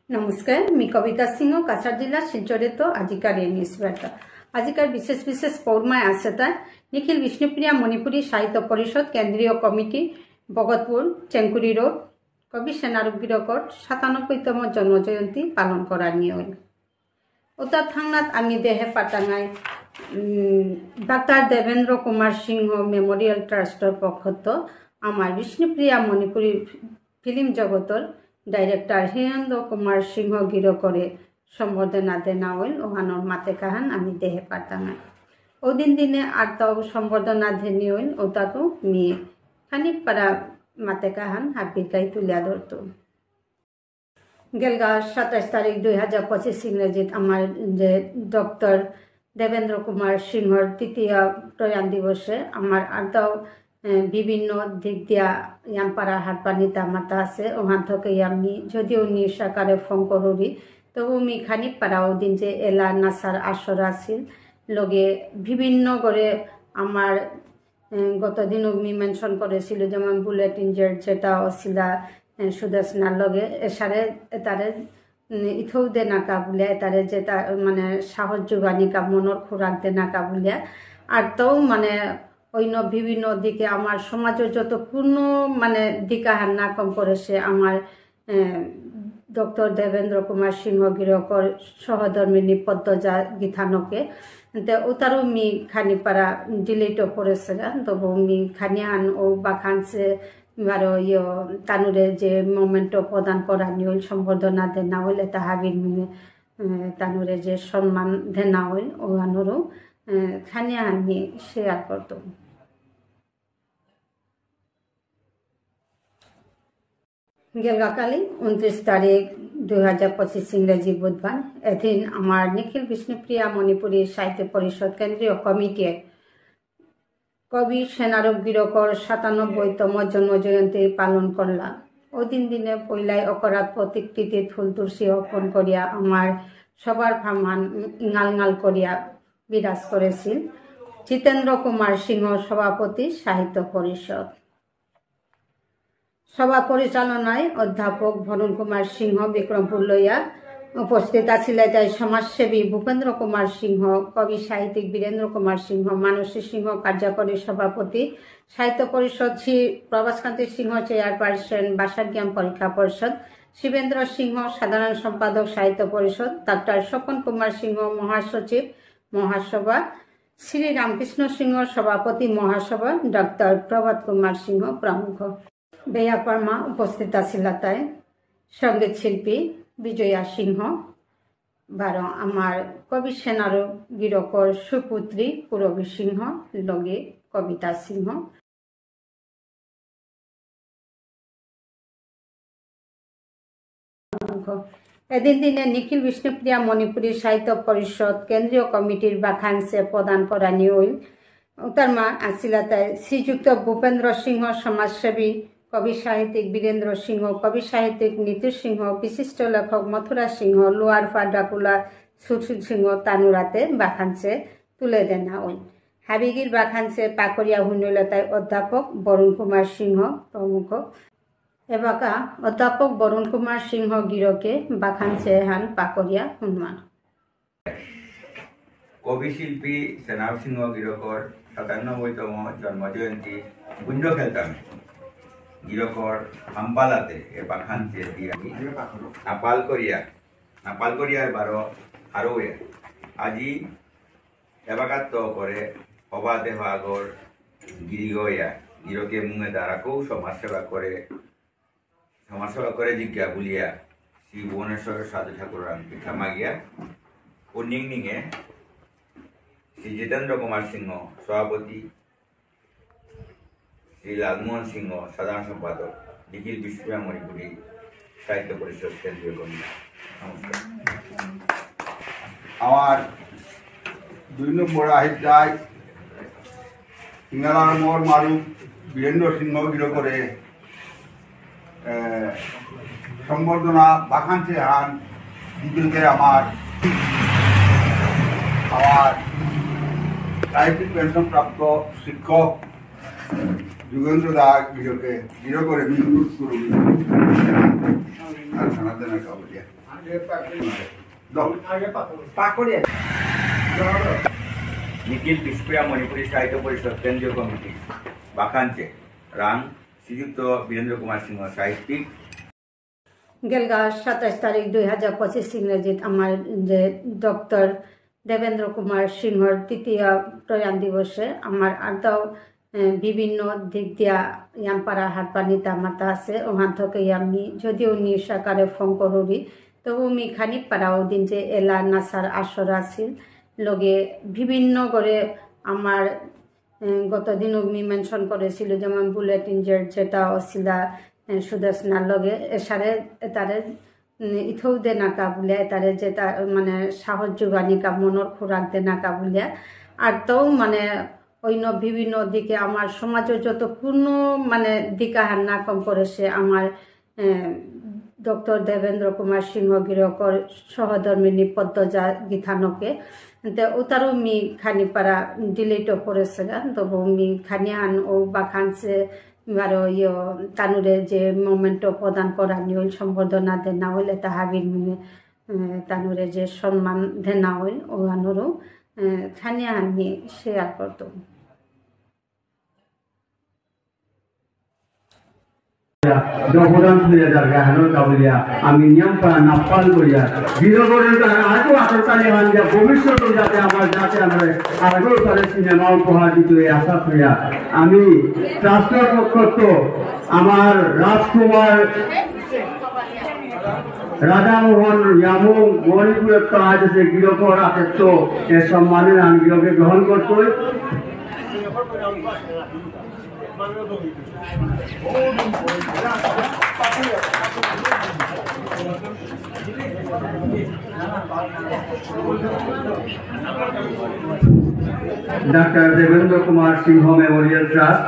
নমস্কার, मी कविता सिंह काछार जिला शिलचरेत आजिकार न्यूज वार्ता। आजिकार विशेष विशेष पौर्माय आसता निखिल विष्णुप्रिया मणिपुरी साहित्य परिषद केंद्रीय कमिटी भगतपुर चेंकुरी रोड कवि सेनारूप गिरकर 97तम जन्मजयंती पालन करा नियम ओता थांगनात आमी देहे पाटांगाय डाक्टर देवेंद्र कुमार सिंह मेमोरियल ट्रास्टर पक्षत आमार विष्णुप्रिया मणिपुरी फिल्म जगतर डायरेक्टर हिरेंद्र कुमार सिंह गिरकरे सम्बर्धना देना हल ओहानर माते काहान आमी देहे पाटांगाय ओदिन दिने आरताव सम्बर्धना देनी हल ओतातो मी खानिकपाड़ा माते काहान हाबिकाई तुलिया धरतो गेलगा 27 तारीख 2025 इंग्रेजित आमार जे डॉक्टर देवेंद्र कुमार सिंहर तृतीय प्रयाण दिवसे आमार आरताव विभिन्न दिक दिया यामपाड़ा हाटपानीता माता आछे ओहान थेके आमी यदिओ निउज आकारे फोन करी तबु मी खानिकपाड़ा ओदिन जे एला नाचार आसर आछिल लगे विभिन्न करे आमार गत दिन मी मेनशन करेছিলো যেমন বুলেট ইঞ্জার যেটা অছিলা সুদর্শনার লগে এসারে তারে ইথৌ দে নাকা বলে তারে যেটা মানে সাহস যোগানিকা মনের খোরাক দে নাকা বলে আর তো মানে অন্য বিভিন্ন দিকে আমার সমাজের যত পূর্ণ মানে দিকাহার না কম করেছে আমার ডক্টর দেবেন্দ্র কুমার সিংহ গিরকর সহধর্মিনী পদ্মজা গীতানকে उतारो मी खानिपाड़ा डिलीट करेছিলাম तबु मी खानियान ओ बाखान से बारो यो तानुरे जे मोमेंट प्रदान करा निल सम्बर्धना देना हल एटा हाबिर मिने तानुरे जे सम्मान देना हल ओहानरो खानियान मी शेयर करतो गेलगाकाली 29 तारीख 2025 इंग्रेजी बुधवार एदिन आमार निखिल विष्णुप्रिया मणिपुरी साहित्य परिषद केंद्रीय कमिटी कवि सेनारूप गिरकर 97तम जन्मजयंती पालन करला ओदिन दिने पयলাই अकरात प्रतिकृति फुल तुलसी अर्पण करिया आमार सबार फामान इंगाल करिया बिराज करेছিল जितेंद्र कुमार सिंह सभापति साहित्य परिषद सभा परिचालनाय अध्यापक वरुण कुमार सिंह विक्रमपुर लइया उपस्थित आछिलेन समाजसेवी भूपेंद्र कुमार सिंह कवि साहित्यिक वीरेंद्र कुमार सिंह मानसी सिंह कार्यकारी सभापति साहित्य परिषद श्री प्रभासकांती सिंह चेयरपार्सन भाषा ज्ञान परीक्षा परिषद शिवेंद्र सिंह साधारण सम्पादक साहित्य परिषद डॉक्टर स्वपन कुमार सिंह महासचिव महासभा श्री रामकृष्ण सिंह सभापति महासभा डॉक्टर प्रभात कुमार सिंह प्रमुख बेया परमा उपस्थित आছিলাতায় संगीत शिल्पी विजया सिंह बारो आमार कवि सेनारूप गिरकर सुपुत्री पुरबी सिंह लगे कविता सिंह एदिन दिने निखिल विष्णुप्रिया मणिपुरी साहित्य परिषद केंद्रीय कमिटिर बाखांसे प्रदान करा नियम उतारमा आছিলাতায় श्रीयुक्त भूपेंद्र सिंह समाजसेवी कवि साहित्यिक वीरेंद्र सिंह कवि साहित्यिक नीतू सिंह विशिष्ट लेखक मथुरा सिंह लोअर फाडाकुला सुशील सिंह तानुराते बाखानसे तुले देना हल हाबिगिर बाखानसे पाकरिया हुनलताय अध्यापक वरुण कुमार सिंह प्रमुख एबाका अध्यापक वरुण कुमार सिंह गिरके बाखानसे हान पाकरिया हुनमान कवि शिल्पी सेनारूप सिंह गिरकर 97तम जन्मजयंती गुंज खेलताम गिरकर हाम्पालाते ए बाखान से दिया नापाल करिया बारो आरोए আজি एबाकात करे हवा देह आगर गिरिगया गिरके मुंगे दाराको समाज सेवा करे जिज्ञा बुलिया श्री भुवनेश्वर साधु ठाकुर पिठा मागिया और निंगे श्री जितेंद्र कुमार सिंह सभापति श्री लालमोहन सिंह साधारण सम्पादक निखिल विष्णुप्रिया मणिपुरी साहित्य परिषद केंद्रीय कमिटी नमस्कार आमार 2 नम्बर আহিতায় इंगालार मोर मारू वीरेंद्र सिंह गिरकरे सम्बर्धना बाखानसे हान द्वितीयते आमार साहित्यिक पेंशन प्राप्त शिक्षक जुगेंद्र दा गिरके गिरकरे अनुरोध करूँ। Mana kau dia? নিখিল বিষ্ণুপ্রিয়া মণিপুরী সাহিত্য পরিষদ কেন্দ্রীয় কমিটি বাখানচে রাং শ্রীযুক্ত বীরেন্দ্র কুমার সিংহ সাহিত্যিক গেলগা 27 তারিখ 2025 ইংরেজিত আমার যে ডক্টর দেবেন্দ্র কুমার সিংহর তৃতীয় প্রয়াণ দিবসে আমার আর্দাও বিভিন্ন দিক দিয়া ইয়ানপাড়া হাটপানিতা মাতা আছে ওখান থেকে আমি যদিও নিশাকারে ফোন করি তবু আমি খানিক পাড়াও দিন যে এলা নাসার আসর আছিল লগে বিভিন্ন করে আমার গতদিন আমি মেনশন করেছিল যেমন বুলেট ইঞ্জার যেটা অছিলা সুদর্শনার লগে এসারে তারে ইথৌ দে নাকা বলে তারে যে মানে সাহস যোগানিকা মনের খোরাক দে নাকা বলে আর তো মানে অন্য বিভিন্ন দিকে আমার সমাজের যত পূর্ণ মানে দিকাহার না কম করেছে আমার ডক্টর দেবেন্দ্র কুমার সিংহ গিরকর সহধর্মিনী পদ্মজা গীতানকে ওতারও মি খানি পারা ডিলিট করেছে তবু মি খানিয়ান ও বাখানছে বারো তানুরে যে মোমেন্ট প্রদান করা নিল সম্বর্ধনা দেনা হইল এটা হাবির মিনে তানুরে যে সম্মান দেনা হইল ও আনুরও খানিয়ান মি শেয়ার করত জগদান হইয়া জায়গা হেন কাবলিয়া আমি নিয়মপাড়া নাপাল করিয়া বীরগড়ের আজও আটকালে হানিয়া ভবিষ্যতে যাতে আমার যাতে আমরা আগেও তারে সিনেমা উপহার দিত এই আশা করিয়া আমি ট্রাস্টের পক্ষ আমার রাজকুমার রাধামোহন ইয়ামু মণিপুরের কাজ আছে গৃহকর আতেত্ব এর সম্মানে আমি গৃহকে গ্রহণ করতে ডাক্তার দেবেন্দ্র কুমার সিংহ মেমোরিয়াল ট্রাস্ট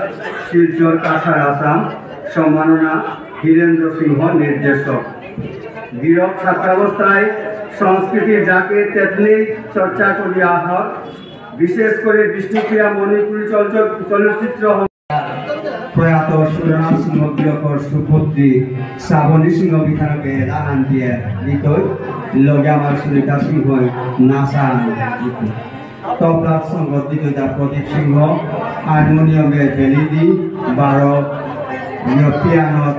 শিলচর কাছাড় আসাম সম্মাননা হীরেন্দ্র সিংহ নির্দেশক গিরক ছাত্রাবস্থায় সংস্কৃতির যাকে তেতলি চর্চা করিয়া হয় বিশেষ করে বিষ্ণুপ্রিয়া মণিপুরী চলচ্চিত্র প্রয়াত সুরনাথ সিংহ গিরকর সুপুত্রী শ্রাবণী সিংহ বিখানকে দান দিয়ে গীতই লগে আমার সুনিতা সিংহ নাসা তবলাত সংঘ দ্বিতীয়তা প্রদীপ সিংহ হারমোনিয়ামে বেলিদি 12 পিয়ানোত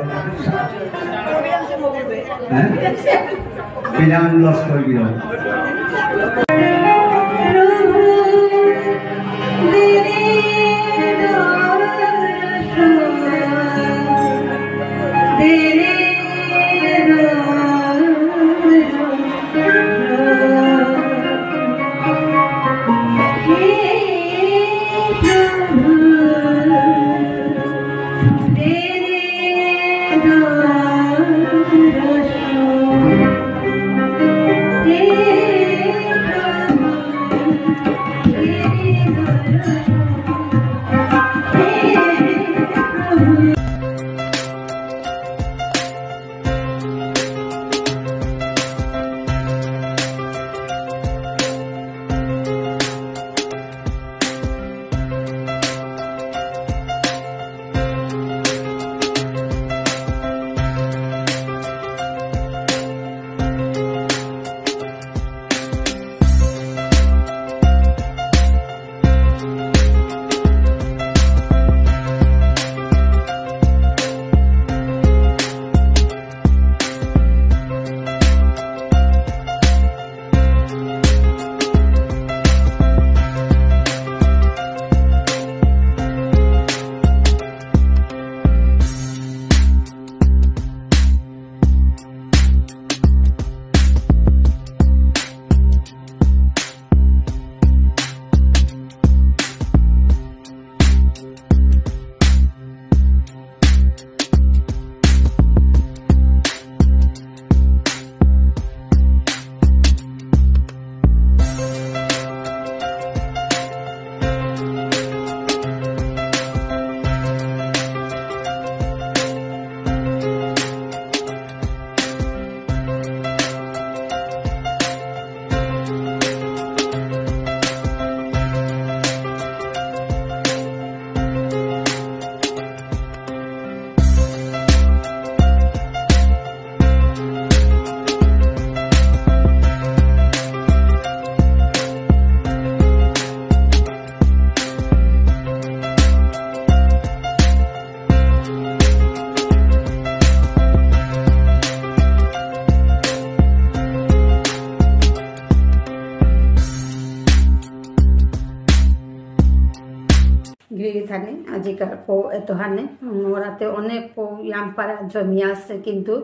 বিধান লস্কর গিরক জায়গার পো এত হানে ওরাতে অনেক পো ইয়ামপাড়া জমি আছে কিন্তু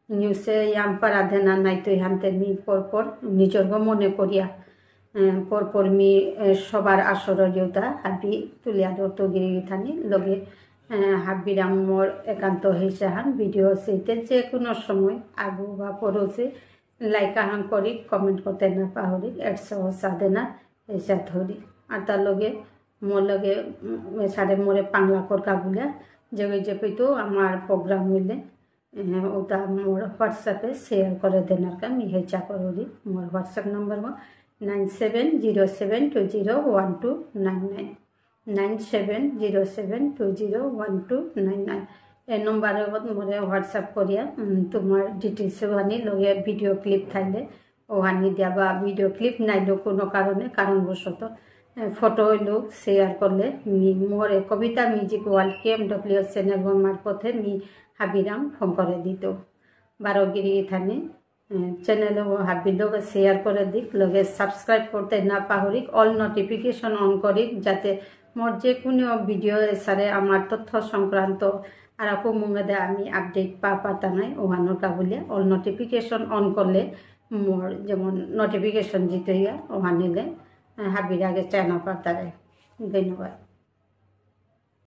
নিউজে ইয়ামপাড়া দেনা নাই তো ইহানতে মি পরপর নিজর মনে করিয়া পরপর মি সবার আসর দেউতা হাবি তুলিয়া দৌড়তো গিরি থানি লগে হাবিরাম মোর একান্ত হয়েছে হান ভিডিও সেইতে যে কোনো সময় আগু বা পড়ছে লাইক আহান করি কমেন্ট করতে না পাহরি এডসহ সাদে না এসা ধরি আর তার লগে মোর লগে সাড়ে মোরে পাংলা করকা বলে যে পেতো আমার প্রোগ্রাম হইলে ওটা মোর হোয়াটসঅ্যাপে শেয়ার করে দেন আর আমি হেচা করি মোর হোয়াটসঅ্যাপ নম্বর 9707201299 9707201299 এই নম্বরের মোরে হোয়াটসঅ্যাপ করিয়া তোমার ডিটেলস ওহানি লগে ভিডিও ক্লিপ থাকলে ওহানি দিয়া বা ভিডিও ক্লিপ নাইলেও কোনো কারণবশত ফটো হইলেও শেয়ার করলে মোরে কবিতা মিউজিক ওয়ার্ল্ড KMW চ্যানেল মারফতে মি হাবিরাম ফোন করে দিত বারোগিরি থানে চ্যানেল হাবির লগে শেয়ার করে দিক লগে সাবস্ক্রাইব করতে না পাহরিক অল নোটিফিকেশন অন করিক যাতে মোর যে কোনো ভিডিও এসারে আমার তথ্য সংক্রান্ত আর আপু মুঙে আমি আপডেট পাতা নাই ওহানোর কাবুলিয়া অল নোটিফিকেশন অন করলে মোর যেমন নোটিফিকেশন জিতে ওহানিলে হাবির আগে চায়না পাতারে ধন্যবাদ।